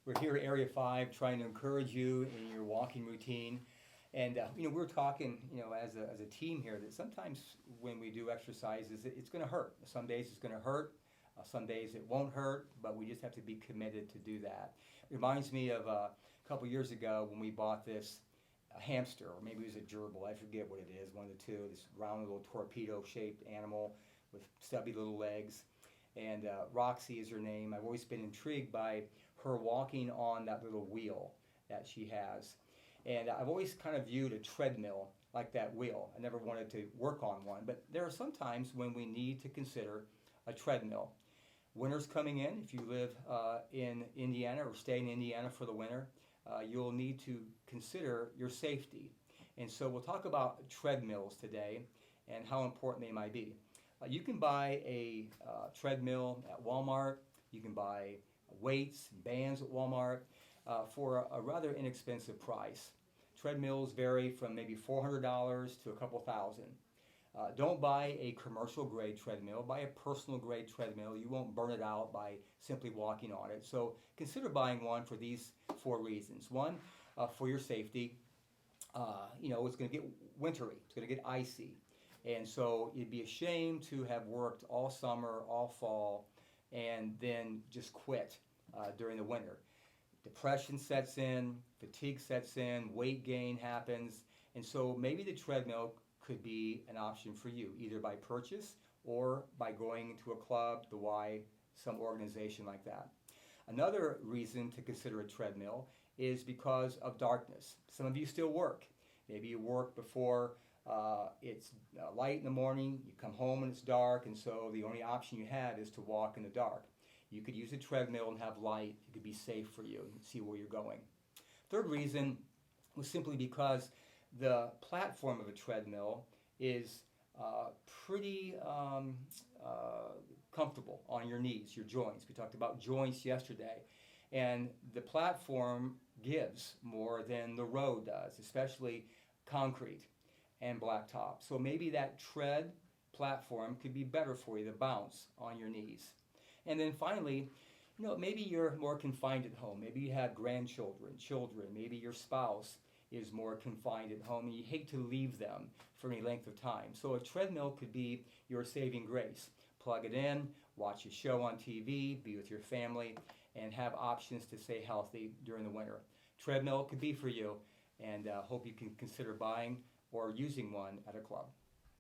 We're here at Area 5 trying to encourage you in your walking routine. And, we're talking, as a team here that sometimes when we do exercises, it's going to hurt. Some days it's going to hurt. Some days it won't hurt, but we just have to be committed to do that. It reminds me of a couple years ago when we bought this hamster, or maybe it was a gerbil, I forget what it is, one of the two, this round little torpedo-shaped animal with stubby little legs. And Roxy is her name. I've always been intrigued by her walking on that little wheel that she has. And I've always kind of viewed a treadmill like that wheel. I never wanted to work on one, but there are some times when we need to consider a treadmill. Winter's coming in. If you live in Indiana or stay in Indiana for the winter, you'll need to consider your safety. And so we'll talk about treadmills today and how important they might be. You can buy a treadmill at Walmart. You can buy weights, bands at Walmart for a rather inexpensive price. Treadmills vary from maybe $400 to a couple thousand. Don't buy a commercial grade treadmill. Buy a personal grade treadmill. You won't burn it out by simply walking on it. So consider buying one for these 4 reasons. One, for your safety. It's going to get wintry. It's going to get icy. And so it'd be a shame to have worked all summer, all fall, and then just quit during the winter. Depression sets in, fatigue sets in, weight gain happens, and so maybe the treadmill could be an option for you, either by purchase or by going to a club, the Y, some organization like that. Another reason to consider a treadmill is because of darkness. Some of you still work. Maybe you work before it's light in the morning, you come home and it's dark, and so the only option you have is to walk in the dark. You could use a treadmill and have light. It could be safe for you and see where you're going. Third reason was simply because the platform of a treadmill is pretty comfortable on your knees, your joints. We talked about joints yesterday. And the platform gives more than the road does, especially concrete and blacktop. So maybe that tread platform could be better for you to bounce on your knees. And then finally, maybe you're more confined at home. Maybe you have grandchildren, children. Maybe your spouse is more confined at home and you hate to leave them for any length of time. So a treadmill could be your saving grace. Plug it in, watch a show on TV, be with your family, and have options to stay healthy during the winter. Treadmill could be for you, and hope you can consider buying or using one at a club.